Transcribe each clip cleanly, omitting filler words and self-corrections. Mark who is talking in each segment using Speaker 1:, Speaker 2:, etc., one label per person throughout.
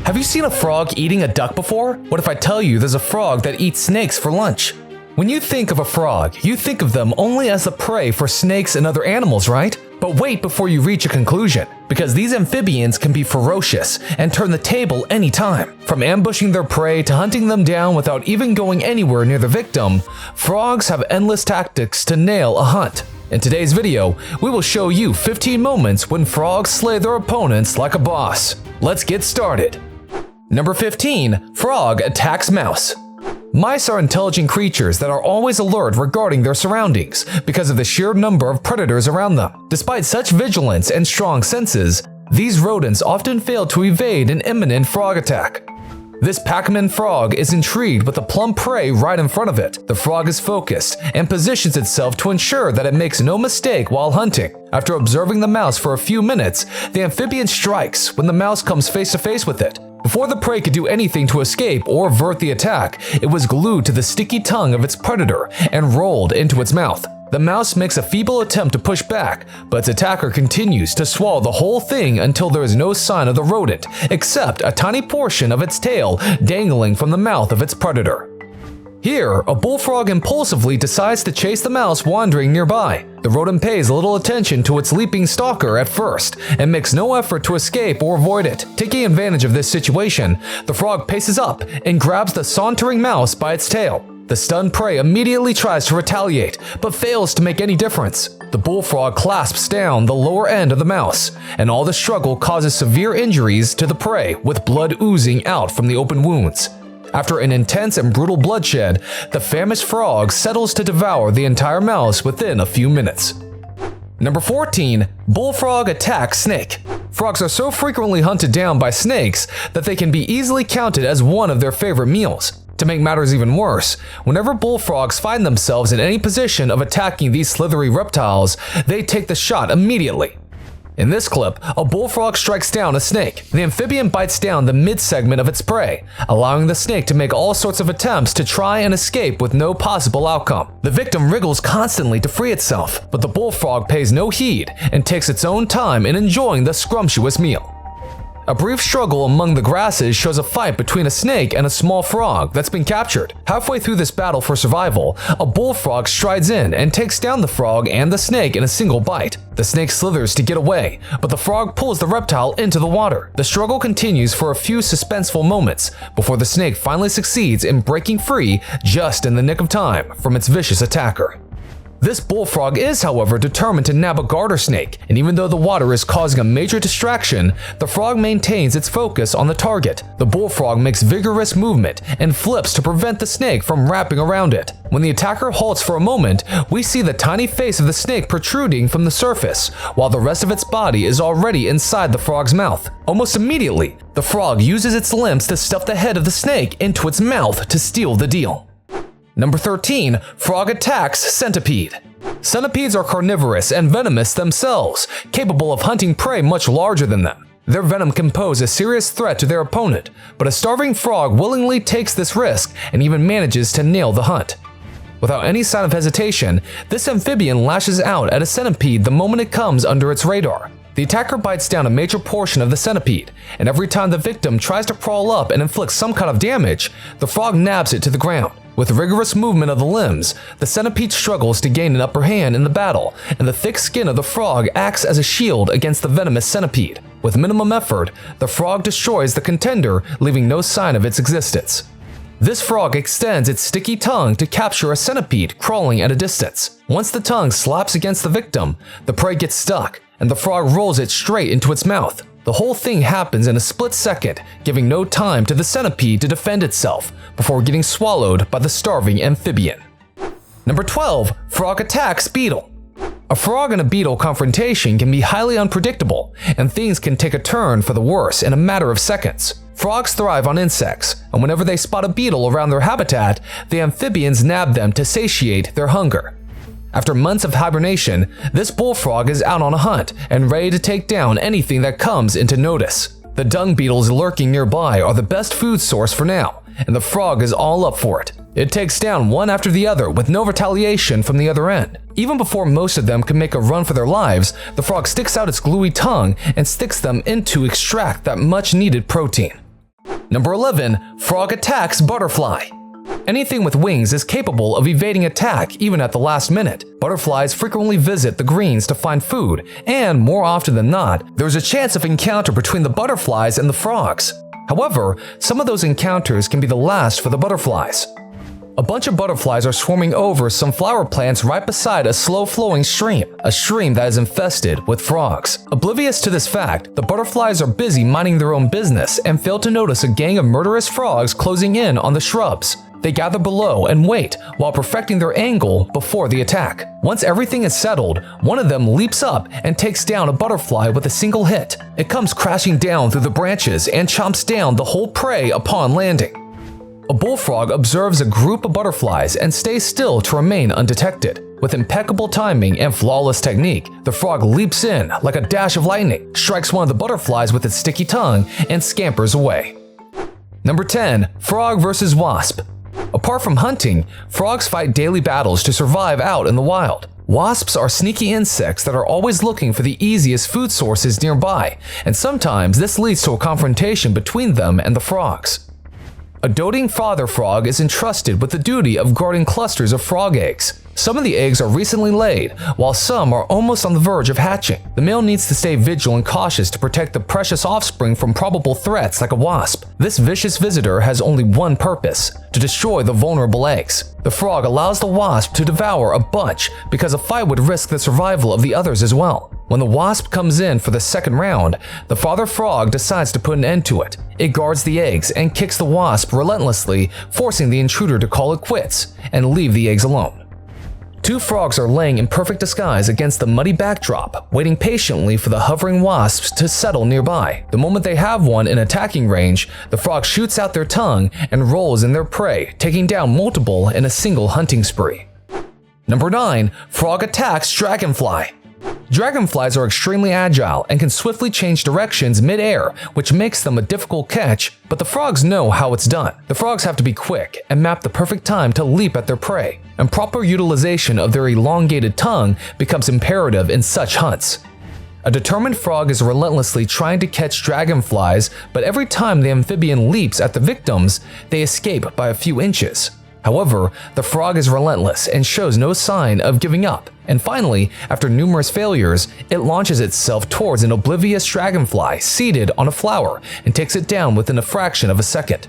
Speaker 1: Have you seen a frog eating a duck before? What if I tell you there's a frog that eats snakes for lunch? When you think of a frog, you think of them only as a prey for snakes and other animals, right? But wait before you reach a conclusion, because these amphibians can be ferocious and turn the table anytime. From ambushing their prey to hunting them down without even going anywhere near the victim, frogs have endless tactics to nail a hunt. In today's video, we will show you 15 moments when frogs slay their opponents like a boss. Let's get started. Number 15. Frog attacks mouse. Mice are intelligent creatures that are always alert regarding their surroundings because of the sheer number of predators around them. Despite such vigilance and strong senses, these rodents often fail to evade an imminent frog attack. This Pac-Man frog is intrigued with the plump prey right in front of it. The frog is focused and positions itself to ensure that it makes no mistake while hunting. After observing the mouse for a few minutes, the amphibian strikes when the mouse comes face to face with it. Before the prey could do anything to escape or avert the attack, it was glued to the sticky tongue of its predator and rolled into its mouth. The mouse makes a feeble attempt to push back, but its attacker continues to swallow the whole thing until there is no sign of the rodent, except a tiny portion of its tail dangling from the mouth of its predator. Here, a bullfrog impulsively decides to chase the mouse wandering nearby. The rodent pays little attention to its leaping stalker at first and makes no effort to escape or avoid it. Taking advantage of this situation, the frog paces up and grabs the sauntering mouse by its tail. The stunned prey immediately tries to retaliate, but fails to make any difference. The bullfrog clasps down the lower end of the mouse, and all the struggle causes severe injuries to the prey, with blood oozing out from the open wounds. After an intense and brutal bloodshed, the famished frog settles to devour the entire mouse within a few minutes. Number 14. Bullfrog attacks snake. Frogs are so frequently hunted down by snakes that they can be easily counted as one of their favorite meals. To make matters even worse, whenever bullfrogs find themselves in any position of attacking these slithery reptiles, they take the shot immediately. In this clip, a bullfrog strikes down a snake. The amphibian bites down the mid-segment of its prey, allowing the snake to make all sorts of attempts to try and escape with no possible outcome. The victim wriggles constantly to free itself, but the bullfrog pays no heed and takes its own time in enjoying the scrumptious meal. A brief struggle among the grasses shows a fight between a snake and a small frog that's been captured. Halfway through this battle for survival, a bullfrog strides in and takes down the frog and the snake in a single bite. The snake slithers to get away, but the frog pulls the reptile into the water. The struggle continues for a few suspenseful moments before the snake finally succeeds in breaking free just in the nick of time from its vicious attacker. This bullfrog is, however, determined to nab a garter snake, and even though the water is causing a major distraction, the frog maintains its focus on the target. The bullfrog makes vigorous movement and flips to prevent the snake from wrapping around it. When the attacker halts for a moment, we see the tiny face of the snake protruding from the surface, while the rest of its body is already inside the frog's mouth. Almost immediately, the frog uses its limbs to stuff the head of the snake into its mouth to steal the deal. Number 13. Frog attacks centipede. Centipedes are carnivorous and venomous themselves, capable of hunting prey much larger than them. Their venom can pose a serious threat to their opponent, but a starving frog willingly takes this risk and even manages to nail the hunt. Without any sign of hesitation, this amphibian lashes out at a centipede the moment it comes under its radar. The attacker bites down a major portion of the centipede, and every time the victim tries to crawl up and inflict some kind of damage, the frog nabs it to the ground. With rigorous movement of the limbs, the centipede struggles to gain an upper hand in the battle, and the thick skin of the frog acts as a shield against the venomous centipede. With minimum effort, the frog destroys the contender, leaving no sign of its existence. This frog extends its sticky tongue to capture a centipede crawling at a distance. Once the tongue slaps against the victim, the prey gets stuck, and the frog rolls it straight into its mouth. The whole thing happens in a split second, giving no time to the centipede to defend itself before getting swallowed by the starving amphibian. Number 12. Frog attacks beetle. A frog and a beetle confrontation can be highly unpredictable, and things can take a turn for the worse in a matter of seconds. Frogs thrive on insects, and whenever they spot a beetle around their habitat, the amphibians nab them to satiate their hunger. After months of hibernation, this bullfrog is out on a hunt and ready to take down anything that comes into notice. The dung beetles lurking nearby are the best food source for now, and the frog is all up for it. It takes down one after the other with no retaliation from the other end. Even before most of them can make a run for their lives, the frog sticks out its gluey tongue and sticks them in to extract that much needed protein. Number 11. Frog attacks butterfly. Anything with wings is capable of evading attack even at the last minute. Butterflies frequently visit the greens to find food, and more often than not, there is a chance of encounter between the butterflies and the frogs. However, some of those encounters can be the last for the butterflies. A bunch of butterflies are swarming over some flower plants right beside a slow-flowing stream, a stream that is infested with frogs. Oblivious to this fact, the butterflies are busy minding their own business and fail to notice a gang of murderous frogs closing in on the shrubs. They gather below and wait while perfecting their angle before the attack. Once everything is settled, one of them leaps up and takes down a butterfly with a single hit. It comes crashing down through the branches and chomps down the whole prey upon landing. A bullfrog observes a group of butterflies and stays still to remain undetected. With impeccable timing and flawless technique, the frog leaps in like a dash of lightning, strikes one of the butterflies with its sticky tongue, and scampers away. Number 10. Frog vs. Wasp. Apart from hunting, frogs fight daily battles to survive out in the wild. Wasps are sneaky insects that are always looking for the easiest food sources nearby, and sometimes this leads to a confrontation between them and the frogs. A doting father frog is entrusted with the duty of guarding clusters of frog eggs. Some of the eggs are recently laid, while some are almost on the verge of hatching. The male needs to stay vigilant and cautious to protect the precious offspring from probable threats like a wasp. This vicious visitor has only one purpose: to destroy the vulnerable eggs. The frog allows the wasp to devour a bunch because a fight would risk the survival of the others as well. When the wasp comes in for the second round, the father frog decides to put an end to it. It guards the eggs and kicks the wasp relentlessly, forcing the intruder to call it quits and leave the eggs alone. Two frogs are laying in perfect disguise against the muddy backdrop, waiting patiently for the hovering wasps to settle nearby. The moment they have one in attacking range, the frog shoots out their tongue and rolls in their prey, taking down multiple in a single hunting spree. Number 9. Frog attacks dragonfly. Dragonflies are extremely agile and can swiftly change directions mid-air, which makes them a difficult catch, but the frogs know how it's done. The frogs have to be quick and map the perfect time to leap at their prey, and proper utilization of their elongated tongue becomes imperative in such hunts. A determined frog is relentlessly trying to catch dragonflies, but every time the amphibian leaps at the victims, they escape by a few inches. However, the frog is relentless and shows no sign of giving up, and finally, after numerous failures, it launches itself towards an oblivious dragonfly seated on a flower and takes it down within a fraction of a second.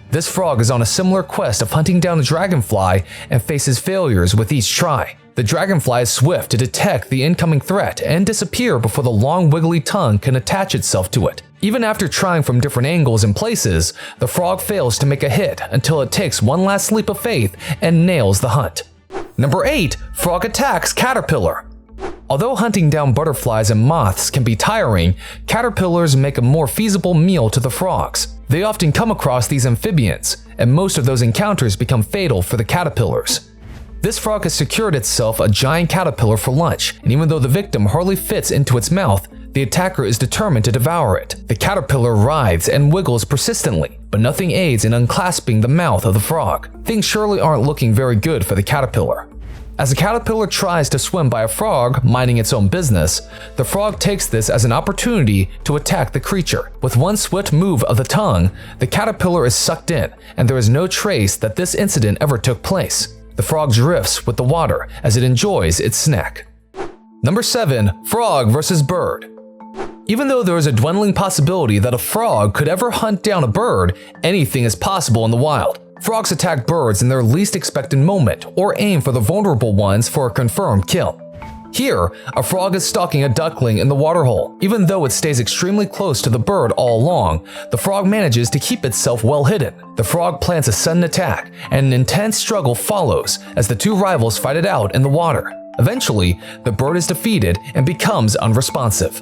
Speaker 1: This frog is on a similar quest of hunting down the dragonfly and faces failures with each try. The dragonfly is swift to detect the incoming threat and disappear before the long wiggly tongue can attach itself to it. Even after trying from different angles and places, the frog fails to make a hit until it takes one last leap of faith and nails the hunt. Number 8. Frog attacks caterpillar. Although hunting down butterflies and moths can be tiring, caterpillars make a more feasible meal to the frogs. They often come across these amphibians, and most of those encounters become fatal for the caterpillars. This frog has secured itself a giant caterpillar for lunch, and even though the victim hardly fits into its mouth, the attacker is determined to devour it. The caterpillar writhes and wiggles persistently, but nothing aids in unclasping the mouth of the frog. Things surely aren't looking very good for the caterpillar. As the caterpillar tries to swim by a frog minding its own business, the frog takes this as an opportunity to attack the creature. With one swift move of the tongue, the caterpillar is sucked in, and there is no trace that this incident ever took place. The frog drifts with the water as it enjoys its snack. Number 7. Frog vs. bird. Even though there is a dwindling possibility that a frog could ever hunt down a bird, anything is possible in the wild. Frogs attack birds in their least expected moment or aim for the vulnerable ones for a confirmed kill. Here, a frog is stalking a duckling in the waterhole. Even though it stays extremely close to the bird all along, the frog manages to keep itself well hidden. The frog plants a sudden attack, and an intense struggle follows as the two rivals fight it out in the water. Eventually, the bird is defeated and becomes unresponsive.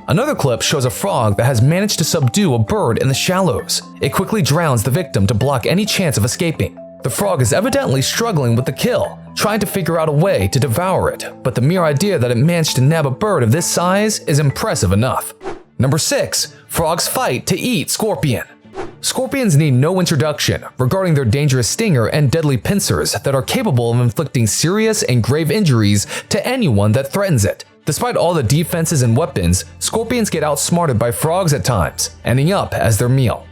Speaker 1: Another clip shows a frog that has managed to subdue a bird in the shallows. It quickly drowns the victim to block any chance of escaping. The frog is evidently struggling with the kill, trying to figure out a way to devour it, but the mere idea that it managed to nab a bird of this size is impressive enough. Number 6. Frogs fight to eat scorpion. Scorpions need no introduction regarding their dangerous stinger and deadly pincers that are capable of inflicting serious and grave injuries to anyone that threatens it. Despite all the defenses and weapons, scorpions get outsmarted by frogs at times, ending up as their meal.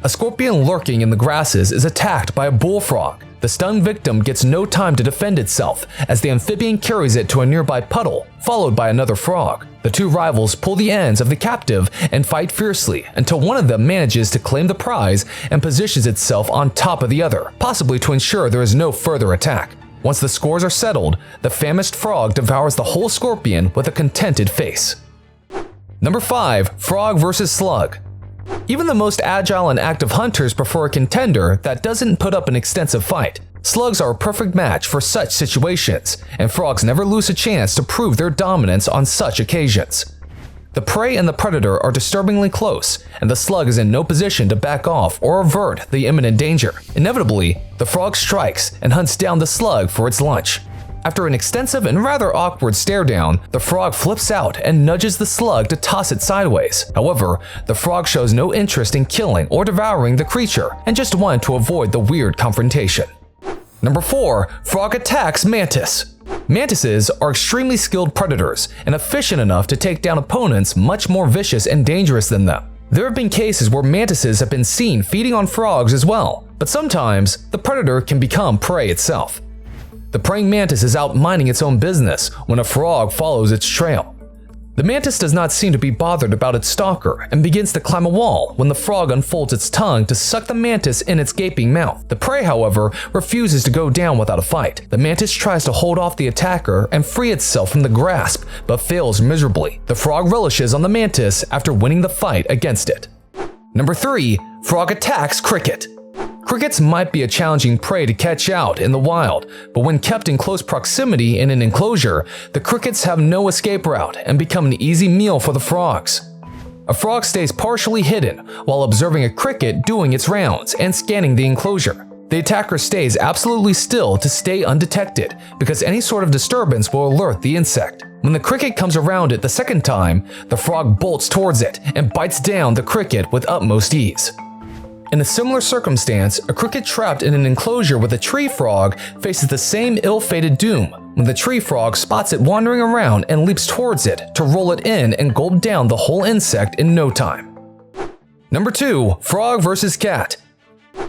Speaker 1: A scorpion lurking in the grasses is attacked by a bullfrog. The stunned victim gets no time to defend itself as the amphibian carries it to a nearby puddle, followed by another frog. The two rivals pull the ends of the captive and fight fiercely until one of them manages to claim the prize and positions itself on top of the other, possibly to ensure there is no further attack. Once the scores are settled, the famished frog devours the whole scorpion with a contented face. Number 5. Frog vs. Slug. Even the most agile and active hunters prefer a contender that doesn't put up an extensive fight. Slugs are a perfect match for such situations, and frogs never lose a chance to prove their dominance on such occasions. The prey and the predator are disturbingly close, and the slug is in no position to back off or avert the imminent danger. Inevitably, the frog strikes and hunts down the slug for its lunch. After an extensive and rather awkward stare down, the frog flips out and nudges the slug to toss it sideways. However, the frog shows no interest in killing or devouring the creature and just wanted to avoid the weird confrontation. Number 4. Frog attacks mantis. Mantises are extremely skilled predators and efficient enough to take down opponents much more vicious and dangerous than them. There have been cases where mantises have been seen feeding on frogs as well, but sometimes the predator can become prey itself. The praying mantis is out minding its own business when a frog follows its trail. The mantis does not seem to be bothered about its stalker and begins to climb a wall when the frog unfolds its tongue to suck the mantis in its gaping mouth. The prey, however, refuses to go down without a fight. The mantis tries to hold off the attacker and free itself from the grasp, but fails miserably. The frog relishes on the mantis after winning the fight against it. Number 3. Frog attacks cricket. Crickets might be a challenging prey to catch out in the wild, but when kept in close proximity in an enclosure, the crickets have no escape route and become an easy meal for the frogs. A frog stays partially hidden while observing a cricket doing its rounds and scanning the enclosure. The attacker stays absolutely still to stay undetected because any sort of disturbance will alert the insect. When the cricket comes around it the second time, the frog bolts towards it and bites down the cricket with utmost ease. In a similar circumstance, a cricket trapped in an enclosure with a tree frog faces the same ill-fated doom when the tree frog spots it wandering around and leaps towards it to roll it in and gulp down the whole insect in no time. Number 2. Frog vs. Cat.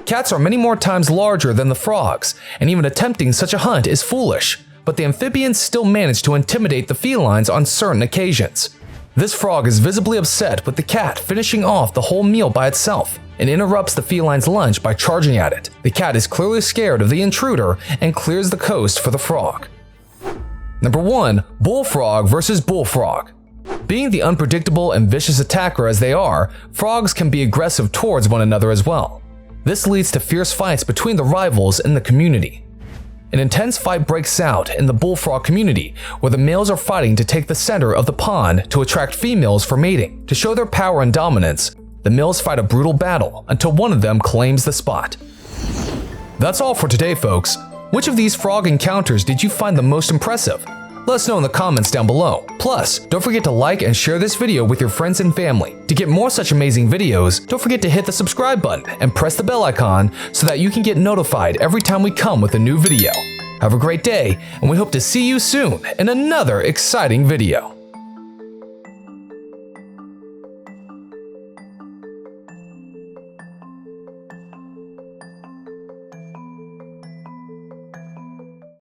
Speaker 1: Cats are many more times larger than the frogs, and even attempting such a hunt is foolish, but the amphibians still manage to intimidate the felines on certain occasions. This frog is visibly upset with the cat finishing off the whole meal by itself and interrupts the feline's lunch by charging at it. The cat is clearly scared of the intruder and clears the coast for the frog. Number 1. Bullfrog vs. Bullfrog. Being the unpredictable and vicious attacker as they are, frogs can be aggressive towards one another as well. This leads to fierce fights between the rivals in the community. An intense fight breaks out in the bullfrog community where the males are fighting to take the center of the pond to attract females for mating. To show their power and dominance, the males fight a brutal battle until one of them claims the spot. That's all for today, folks. Which of these frog encounters did you find the most impressive? Let us know in the comments down below. Plus, don't forget to like and share this video with your friends and family. To get more such amazing videos, don't forget to hit the subscribe button and press the bell icon so that you can get notified every time we come with a new video. Have a great day, and we hope to see you soon in another exciting video.